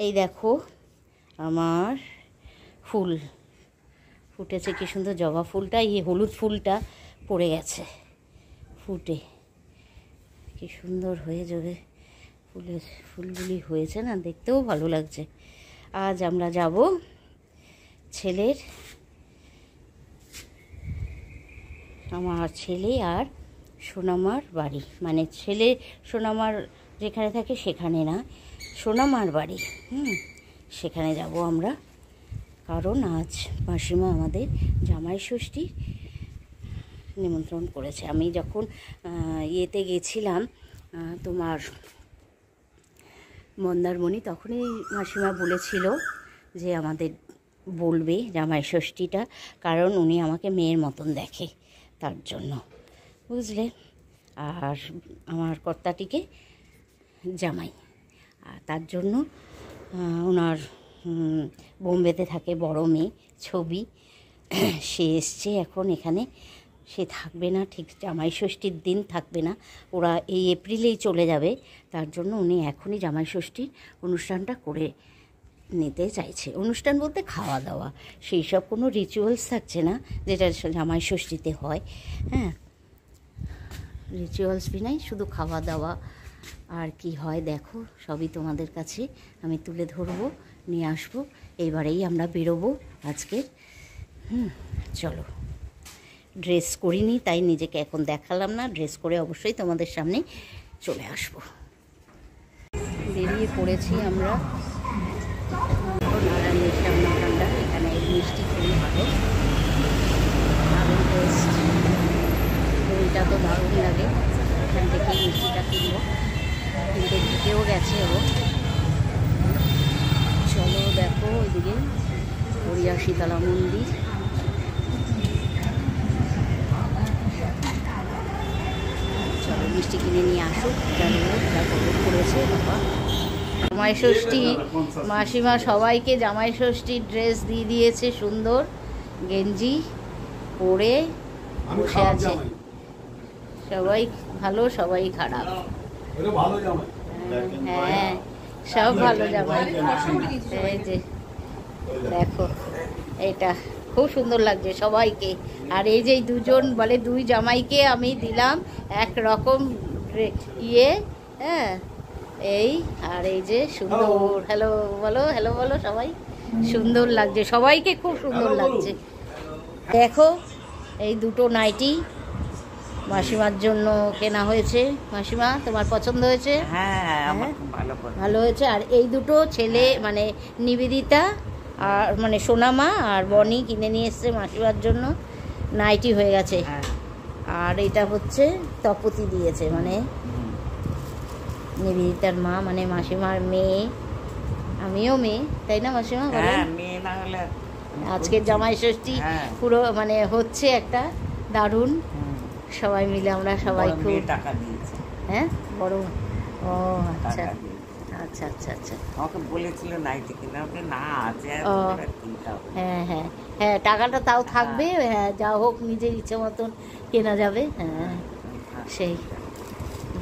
এই দেখো আমার ফুল ফুটেছে, কি সুন্দর জবা ফুলটা, এই হলুদ ফুলটা পড়ে গেছে ফুটে, কি সুন্দর হয়ে যাবে ফুলগুলি হয়েছে না, দেখতেও ভালো লাগছে। আজ আমরা যাব ছেলের, আমার ছেলে আর সোনামার বাড়ি, মানে ছেলে সোনামার যেখানে থাকে সেখানে না, সোনামার বাড়ি, সেখানে যাব আমরা। কারণ আজ মাসিমা আমাদের জামাই ষষ্ঠী নিমন্ত্রণ করেছে। আমি যখন ইয়েতে গেছিলাম তোমার মন্দারমণি, তখনই মাসিমা বলেছিল যে আমাদের বলবে জামাই ষষ্ঠীটা, কারণ উনি আমাকে মেয়ের মতন দেখে, তার জন্য, বুঝলে। আর আমার কর্তাটিকে জামাই, আর তার জন্য ওনার বোম্বেতে থাকে বড় মেয়ে ছবি, সে এসছে এখন এখানে। সে থাকবে না, ঠিক জামাই ষষ্ঠীর দিন থাকবে না, ওরা এই এপ্রিলেই চলে যাবে। তার জন্য উনি এখনই জামাই ষষ্ঠীর অনুষ্ঠানটা করে নিতে চাইছে। অনুষ্ঠান বলতে খাওয়া দাওয়া, সেই সব কোনো রিচুয়ালস থাকছে না যেটা জামাই ষষ্ঠীতে হয়। হ্যাঁ, রিচুয়ালস বিনাই শুধু খাওয়া দাওয়া। আর কি হয় দেখো, সবই তোমাদের কাছে আমি তুলে ধরবো, নিয়ে আসবো। এইবারেই আমরা বেরোবো আজকে। চলো, ড্রেস করিনি তাই নিজেকে এখন দেখালাম না, ড্রেস করে অবশ্যই তোমাদের সামনে চলে আসবো। বেরিয়ে পড়েছি আমরা নারায়ণের সামনে ঠান্ডা, এখানে মিষ্টি খুবই ভালো, দারুণ টেস্ট, দইটা তো দারুণ লাগে। এখান থেকে মিষ্টিটা কিনবো, কিনতে ঢুকেও গেছে ও। চলো দেখো ওইদিকে হরিয়া শীতলা মন্দির, চলো মিষ্টি কিনে নিয়ে আসুক। যা গরম পড়েছে বাবা। জামাই ষষ্ঠী, মাসিমা সবাইকে জামাই ষষ্ঠীর ড্রেস দিয়ে দিয়েছে, সুন্দর গেঞ্জি পরে বসে আছে। সবাই ভালো, সবাই খারাপ, হ্যাঁ সব ভালো জামাই। এই যে দেখো, এটা খুব সুন্দর লাগছে সবাইকে। আর এই যে দুজন বলে, দুই জামাইকে আমি দিলাম একরকম ইয়ে, হ্যাঁ এই, আর এই যে সুন্দর, হ্যালো বলো, হ্যালো বলো, সবাই সুন্দর লাগছে, সবাইকে খুব সুন্দর লাগছে। দেখো এই দুটো নাইটি মাসিমার জন্য কেনা হয়েছে। মাসিমা তোমার পছন্দ হয়েছে? হ্যাঁ, ভালো হয়েছে। আর এই দুটো ছেলে মানে নিবেদিতা আর মানে সোনামা আর বনি কিনে নিয়ে এসছে মাসিমার জন্য, নাইটি হয়ে গেছে। আর এটা হচ্ছে তপতি দিয়েছে, মানে নিবেদিতার মা, মানে মাসিমার মেয়ে, আমিও মেয়ে, তাই না মাসিমা? মেয়ে না হলে আজকে জামাই ষষ্ঠী পুরো মানে হচ্ছে একটা দারুণ, সবাই মিলে আমরা সবাই খুব টাকা দিয়েছে। হ্যাঁ বড়, ও আচ্ছা আচ্ছা আচ্ছা আচ্ছা, আমাকে বলেছিল নাইটি কিনা, না আছে, হ্যাঁ হ্যাঁ হ্যাঁ, টাকাটা তাও থাকবে, হ্যাঁ যা হোক নিজের ইচ্ছে মতন কেনা যাবে। হ্যাঁ সেই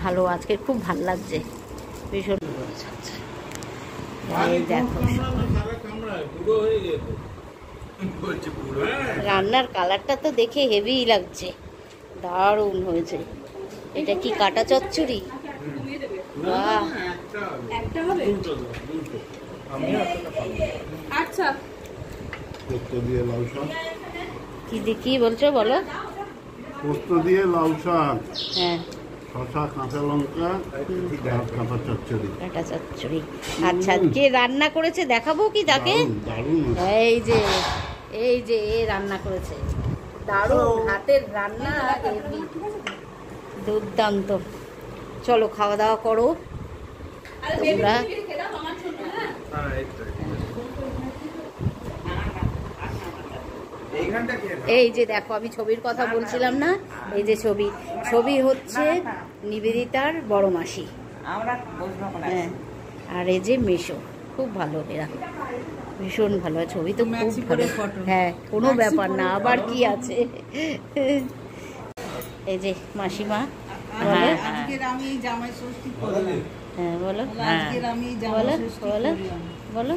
ভালো, আজকে খুব ভালো লাগছে ভীষণ। এই দেখো রান্নার কালারটা তো দেখে হেভি লাগছে, দারুণ হয়েছে। এটা কি কাটা চচ্চড়ি? বাহ, আচ্ছা কি বলছো বলো? পোস্ত দিয়ে লাউ শাক, হ্যাঁ শসা, কাঁচা লঙ্কা, কাঁচা চচ্চড়ি, কাঁটা চচ্চড়ি। আচ্ছা, কে রান্না করেছে দেখাবো কি তাকে? দারুণ। এই যে এই যে এ রান্না করেছে, দারুণ হাতের রান্না, দুর্দান্ত। চলো খাওয়া দাওয়া করো তোমরা। এই যে দেখো, আমি ছবির কথা বলছিলাম না, এই যে ছবি হচ্ছে নিবেদিতার বড় মাসি, হ্যাঁ, আর এই যে মেশো, খুব ভালো, এরা ভীষণ ভালো ছবি তো, খুব ভালো। হ্যাঁ কোনো ব্যাপার না, আবার কি আছে। এই যে মাসিমা, আজকের আমি জামাই ষষ্ঠী করলাম। হ্যাঁ বলো আজকের আমি জামা বলো ষষ্ঠী বলো করলাম। বলো।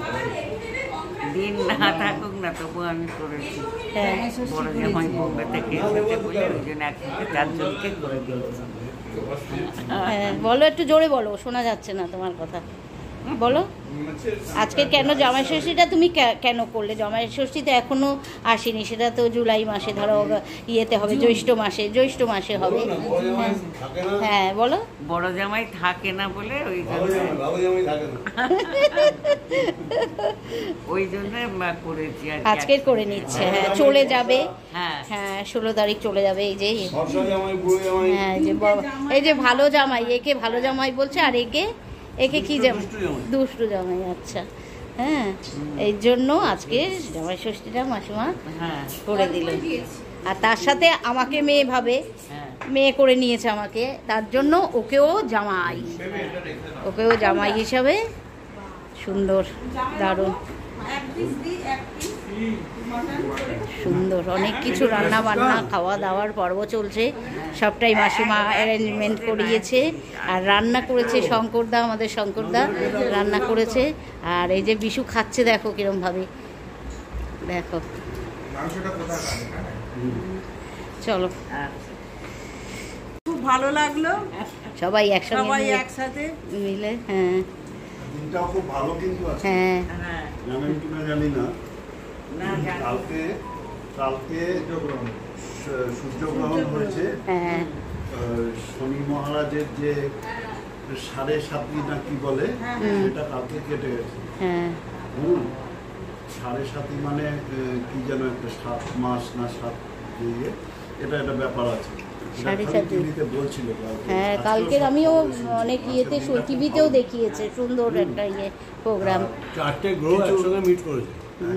দিন না থাকুক না তবু আমি করেছি। হ্যাঁ জামা ষষ্ঠী বড় জামাই করেছি। বোম্বে থেকে এসেছে বলে ওই জন্য একসাথে 4 জনকে করে দিয়েছি। হ্যাঁ বলো, একটু জোরে বলো, শোনা যাচ্ছে না তোমার কথা। বলো আজকে কেন জামাই ষষ্ঠীটা তুমি কেন করলে? জামাই ষষ্ঠী তো এখনো আসেনি, সেটা তো জুলাই মাসে, ধরো ইয়েতে হবে, জ্যৈষ্ঠ মাসে হবে। হ্যাঁ বলো। বড় জামাই থাকে না বলে ওই জন্য করেছি আর কি। আজকের করে নিচ্ছে, হ্যাঁ চলে যাবে। হ্যাঁ হ্যাঁ 16 তারিখ চলে যাবে। এই যে হ্যাঁ এই যে ভালো জামাই, একে ভালো জামাই বলছে, আর একে কি জামাই? দুষ্টু জামাই। আচ্ছা হ্যাঁ, এই জন্য আজকে জামাই ষষ্ঠীটা মাসিমা হ্যাঁ করে দিল। আর তার সাথে আমাকে মেয়ে ভাবে, হ্যাঁ মেয়ে করে নিয়েছে আমাকে, তার জন্য ওকেও জামাই হিসাবে সুন্দর, দারুণ সুন্দর অনেক কিছু রান্না বান্না খাওয়া দাওয়ার পর্ব চলছে, সবটাই মাসিমা অ্যারেঞ্জমেন্ট করিয়েছে। আর রান্না করেছে শঙ্করদা, আমাদের শঙ্করদা রান্না করেছে। আর এই যে বিশু খাচ্ছে, দেখো কিরম ভাবে, দেখো। চলো খুব ভালো লাগলো সবাই সবাই একসঙ্গে একসাথে। মিলে। হ্যাঁ দিনটাও খুব ভালো কিন্তু আছে, হ্যাঁ হ্যাঁ জানেন কিনা জানি না। না জানি। কালকে সূর্যগ্রহণ হয়েছে। হ্যাঁ শনি মহারাজের যে 7.5 না কি বলে, সেটা কালকে কেটে গেছে। হ্যাঁ 7.5 মানে কি যেন একটা 7 মাস না 7 দিয়ে, এটা একটা ব্যাপার আছে। এটা 7.5 খালি টিভিতে বলছিল কালকে। হ্যাঁ আজকেও কালকের সব আমিও বলছিল। অনেক ইয়েতে আজকের দিনটা টিভিতেও খুব ভালো। দেখিয়েছে, সুন্দর একটা প্রোগ্রাম। 4টে গ্রহ একসঙ্গে মিট করেছে।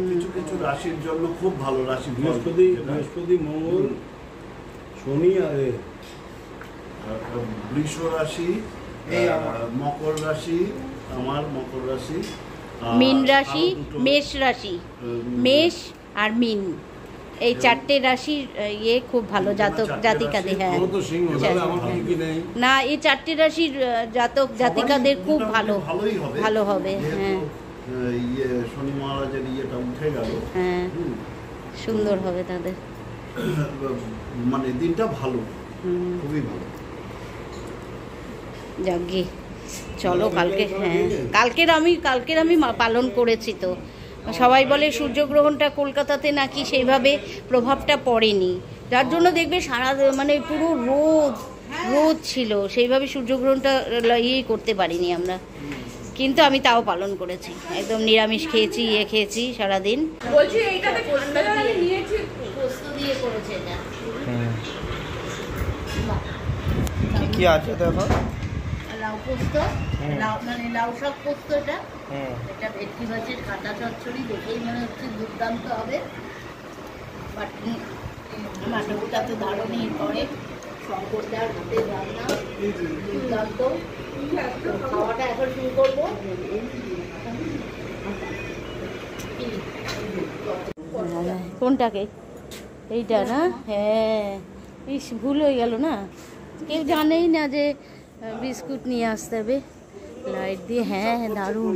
কিছু কিছু রাশির জন্য খুব ভালো রাশি ফল। বৃহস্পতি, মঙ্গল, শনি আর বৃষ রাশি, মকর রাশি, আমার মকর রাশি, আর মীন রাশি, আরো দুটো, মেষ রাশি, উম, মেষ আর মীন, এই 4টে রাশির ইয়ে খুব ভালো জাতক 4টে জাতিকাদের। রাশি। হ্যাঁ আমার তো সিংহ, তাহলে আমার কোনো কি নেই। না, এই 4টে রাশির জাতক জাতিকাদের খুব মোটামুটি ভালো ভালোই হবে, ভালো হবে। যেহেতু, হ্যাঁ শনি মহারাজের ইয়েটা উঠে গেল। হ্যাঁ হুম। সুন্দর হবে তাদের। মানে দিনটা ভালো, হুম, খুবই ভালো। যাকগে চলো কালকে। হ্যাঁ কালকের আমি পালন করেছি তো। সবাই বলে সূর্যগ্রহণটা কলকাতাতে নাকি সেইভাবে প্রভাবটা পড়েনি, যার জন্য দেখবে সারা মানে পুরো রোদ ছিল, সেইভাবে সূর্যগ্রহণটা ইয়ে করতে পারিনি আমরা, কিন্তু আমি তাও পালন করেছি। একদম নিরামিষ খেয়েছি, খেয়েছি সারাদিন। বলছি এইটাতে পোস্ত দিয়ে করেছে এটা। কি আছে দেখো? লাউ পোস্ত, মানে লাউ শাক পোস্ত। এটা ভেটকি মাছের কাঁটা চচ্চড়ি, দেখেই মনে হচ্ছে দুর্দান্ত হবে। মাটনটা তো দারুণই করে, শঙ্করদার হাতের রান্না দুর্দান্ত। খাওয়াটা এখন শুরু করবো। কোনটাকে? এইটা না? হ্যাঁ ইস, ভুল হয়ে গেল না, কেউ জানেই না যে বিস্কুট নিয়ে আসতে হবে লাইট দিয়ে। হ্যাঁ দারুণ।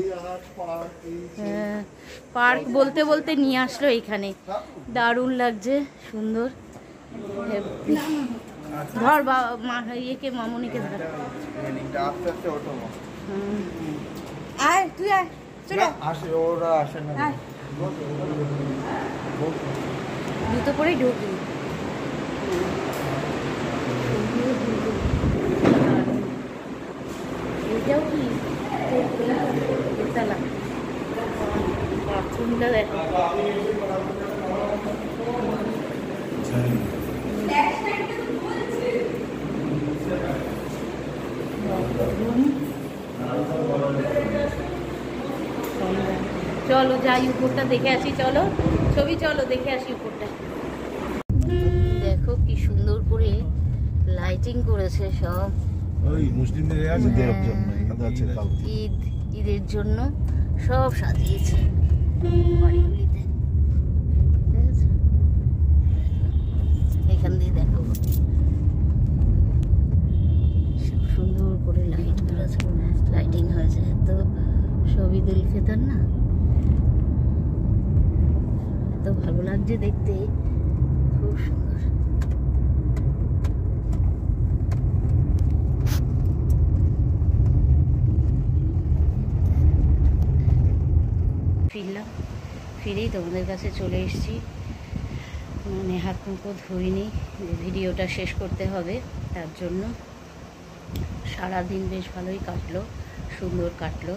হ্যাঁ পার্ক বলতে বলতে নিয়ে আসলো এইখানে, দারুণ লাগছে, সুন্দর। ধর ইয়েকে, মামনিকে ধর। আস্তে আস্তে ওঠো। আয় তুই আয়, চলো আসে, ওরা আসে না। আয়। জুতো পরেই ঢুকি। এটাও কি বেতালা বাথরুমটা দেখো। চলো যাই উপরটা দেখে আসি, চলো ছবি, চলো দেখে আসি উপরটা। দেখো কি সুন্দর করে লাইটিং করেছে সব। ওই মুসলিমদের আছে দেওয়ার জন্য, এখানে আছে কালকে। ঈদের জন্য সব সাজিয়েছে বাড়িগুলিতে, দেখেছো? এখান দিয়ে দেখো সব সুন্দর করে লাইট করেছে, লাইট কাটিং হয়েছে, তো শহীদুল খেতার না, এত ভালো লাগছে দেখতে, খুব সুন্দর। ফিরলাম, ফিরেই তোমাদের কাছে চলে এসেছি। মানে হাত মুখও ধুইনি, ভিডিওটা শেষ করতে হবে, তার জন্য। সারাদিন বেশ ভালোই কাটলো, সুন্দর কাটলো।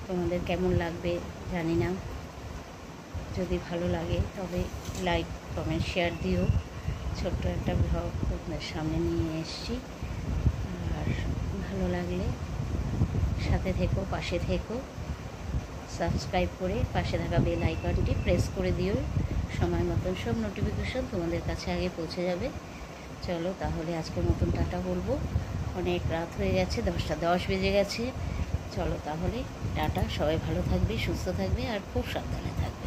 তোমাদের কেমন লাগবে জানি না, যদি ভালো লাগে তবে লাইক কমেন্ট শেয়ার দিও। ছোট্ট একটা ব্লগ তোমাদের সামনে নিয়ে এসেছি, আর ভালো লাগলে সাথে থেকো, পাশে থেকো। সাবস্ক্রাইব করে পাশে থাকা বেল আইকনটি প্রেস করে দিও, সময় মতন সব নোটিফিকেশন তোমাদের কাছে আগে পৌঁছে যাবে। চলো তাহলে আজকের মতন টাটা বলবো, অনেক রাত হয়ে গেছে, 10টা 10 বেজে গেছে। চলো তাহলে টাটা, সবাই ভালো থাকবে, সুস্থ থাকবে, আর খুব সাবধানে থাকবে।